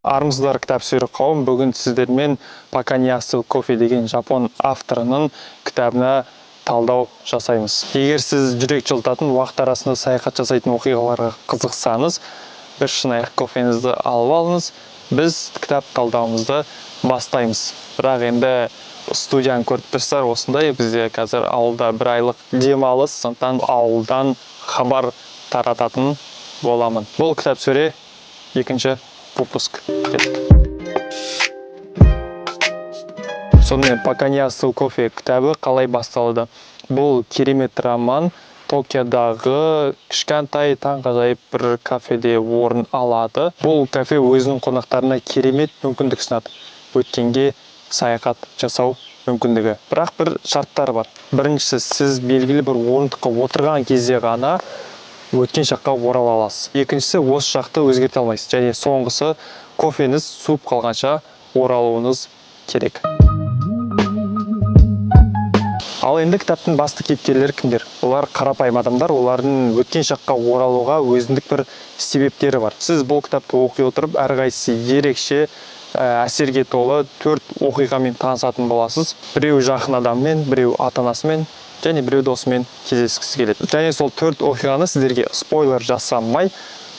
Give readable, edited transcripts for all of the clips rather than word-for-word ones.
Армысыздар кітап сүйер қауым. Бүгін сіздермен «Пока не остыл кофе» деген жапон авторының кітабына талдау жасаймыз. Егер сіз жүрек жылтатын уақыт арасында саяхат жасайтын оқиғаларға қызықсаңыз, бір шынайы кофеңізді алып алыңыз. Біз кітап талдауымызды бастаймыз. Бірақ енді студияны көріп тұрсыздар, осындай бізде қазір ауылда бір айлық демалыс, сондықтан ауылдан хабар тарататын боламын. Бұл кітап сөре екінші выпуск. Сонымен «Пока не остыл кофе» кітабы қалай басталды? Бұл керемет роман Токиодағы кішкентай таңғажайып бір кафеде орын алады. Бұл кафе өзінің қонақтарына керемет мүмкіндік ұсынады. Өткенге саяхат жасау мүмкіндігі. Бірақ бір шарттар бар. Біріншісі, сіз белгілі бір орындыққа отырған кезде ғана өткен шаққа орала аласыз. Екіншісі, осы шақты өзгерте алмайсыз. Және соңғысы, кофеңіз суып қалғанша оралуыңыз керек. Ал енді кітаптың басты кейіпкерлері кімдер? Олар қарапайым адамдар, олардың өткен шаққа оралуға өзіндік бір себептері бар. Сіз бұл кітапты оқи отырып, әрқайсысы ерекше әсерге толы 4 оқиғамен танысатын боласыз. Біреу жақын адаммен, біреу ата-анасымен, және біреу досымен кездескісі келеді. Және сол 4 оқиғаны сіздерге спойлер жасамай,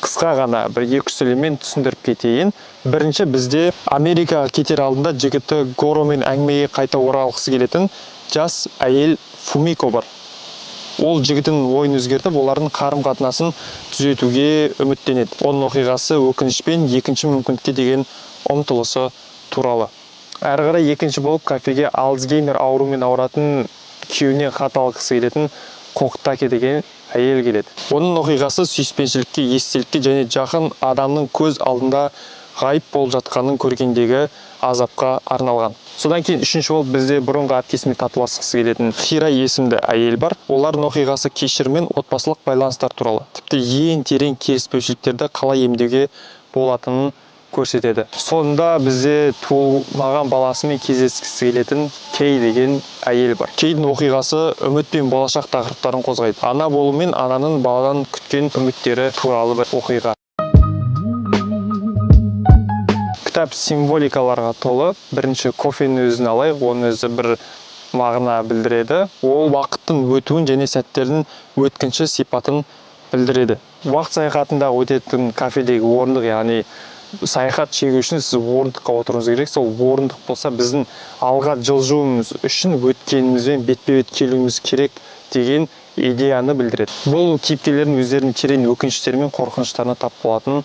қысқа ғана бір 2 сөйлеммен түсіндіріп кетейін. Бірінші, бізде Америкаға кетер алдында жігіті Горомен әңгімеге қайта оралғысы келетін жас әйел Фумико бар. Ол жігітінің ойын өзгертіп, олардың қарым-қатынасын түзетуге үміттенеді. Оның оқиғасы өкінішпен екінші мүмкіндікке деген ұмтылысы туралы. Әрі қарай екінші болып кафеге Альцгеймер ауруымен ауыратын күйеуіне хат алғысы келетін Коктаке деген әйел келеді. Оның оқиғасы сүйіспеншілікке, естелікке және жақын адамның көз алдында ғайып болып жатқанын көргендегі азапқа арналған. Содан кейін үшінші болып бізде бұрынғы әпкесімен татуласқысы келетін Хира есімді әйел бар. Олардың оқиғасы кешірім мен отбасылық байланыстар туралы. Тіпті ең терең келіспеушіліктерді қалай емдеуге болатынын көрсетеді. Сонда бізде туылмаған баласымен кездескісі келетін Кей деген әйел бар. Кейдің оқиғасы үміт пен болашақ тақырыптарын қозғайды. Ана болу мен ананың баладан күткен үміттері туралы бір оқиға. Кітап символикаларға толы. Бірінші, кофенің өзін алайық, оның өзі бір мағына білдіреді. Ол уақыттың өтуін және сәттердің өткінші сипатын білдіреді. Уақыт саяхатында өтетін кафедегі орындық, яғни саяхат шегу үшін сіз орындыққа отыруыңыз керек. Сол орындық болса, біздің алға жылжуымыз үшін өткенімізбен бетпе-бет келуіміз керек деген идеяны білдіреді. Бұл кейіпкерлердің өздерінің терең өкініштері мен қорқыныштарына тап болатын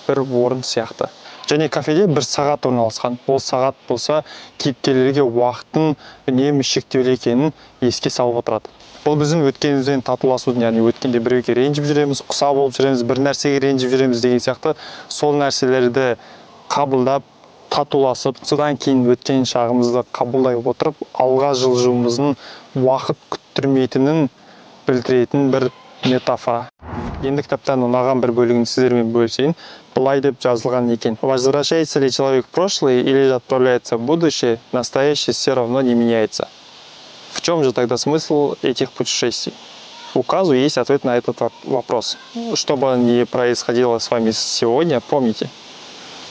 бір орын сияқты. Және кафеде бір сағат орналасқан. Ол сағат болса, кейіпкерлерге уақыттың үнемі шектеулі екенін еске салып отырады. Бұл біздің өткенімізден татуласудың, яғни өткенде біреуге ренжіп жүреміз, құса болып жүреміз, бір нәрсеге ренжіп жүреміз деген сияқты сол нәрселерді қабылдап, татуласып, содан кейін өткен шағымызды қабылдай отырып, алға жылжуымыздың уақыт күттірмейтінін білдіретін бір метафора. Енді кітаптан ұнаған бір бөлігін сіздермен бөлісейін. Былай деп жазылған екен. Возвращается ли человек в прошлое или отправляется в будущее, настоящее все равно не меняется. В чем же тогда смысл этих путешествий? Указу есть ответ на этот вопрос. Что бы ни происходило с вами сегодня, помните,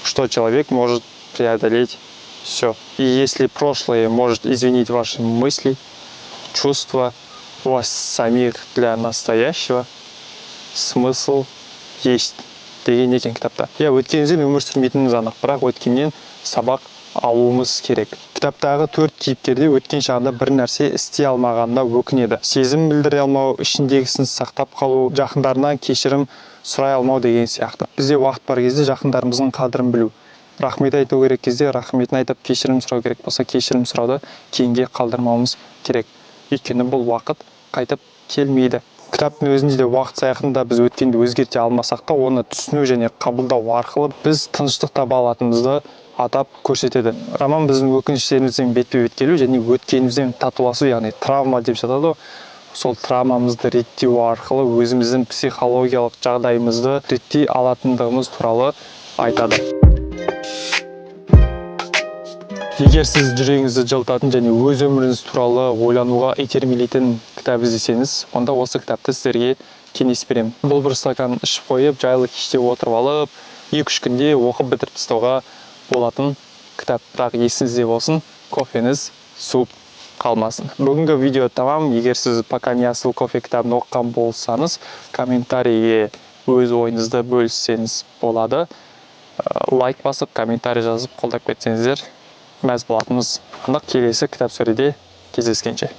что человек может преодолеть все. И если прошлое может изменить ваши мысли, чувства, вас самих для настоящего, смысл есть деген екен кітапта. Өткенімізден өмір сүрмейтініміз анық, бірақ өткеннен сабақ алуымыз керек. Кітаптағы 4 кейіпкерде өткен шағында бір нәрсе істей алмағанына өкінеді. Сезім білдіре алмау, ішіндегісін сақтап қалу, жақындарынан кешірім сұрай алмау деген сияқты. Бізде уақыт бар кезде жақындарымыздың қадірін білу. Рахмет айту керек кезде рахметін айтып, кешірім сұрау керек болса, кешірім сұрауды кейінге қалдырмауымыз керек. Өйткені бұл уақыт қайтып келмейді. Кітаптың өзінде де уақыт саяхатында біз өткенді өзгерте алмасақ та, оны түсіну және қабылдау арқылы біз тыныштық таба алатынымызды атап көрсетеді. Роман біздің өкініштерімізбен бетпе-бет келу және өткенімізден татуласу, яғни травма деп жатады. Сол травмамызды реттеу арқылы өзіміздің психологиялық жағдайымызды реттей алатындығымыз туралы айтады. Егер сіз жүрегіңізді жылытатын және өз өміріңіз туралы ойлануға итермелейтін кітап іздесеңіз, онда осы кітапты сіздерге кеңес беремін. Бұл бір стакан ішіп қойып, жайлы кеште отырып алып, 2-3 күнде оқып бітіріп тастауға болатын кітап. Бірақ есіңізде болсын, кофеңіз суып қалмасын. Бүгінгі видео тамам. Егер сіз «Пока не остыл кофе» кітабын оқыған болсаңыз, комментарийге өз ойыңызды бөліссеңіз болады. Лайк басып, комментарий жазып қолдап кетсеңіздер мәз болатынымыз анық. Келесі кітап сөреде кездескенше.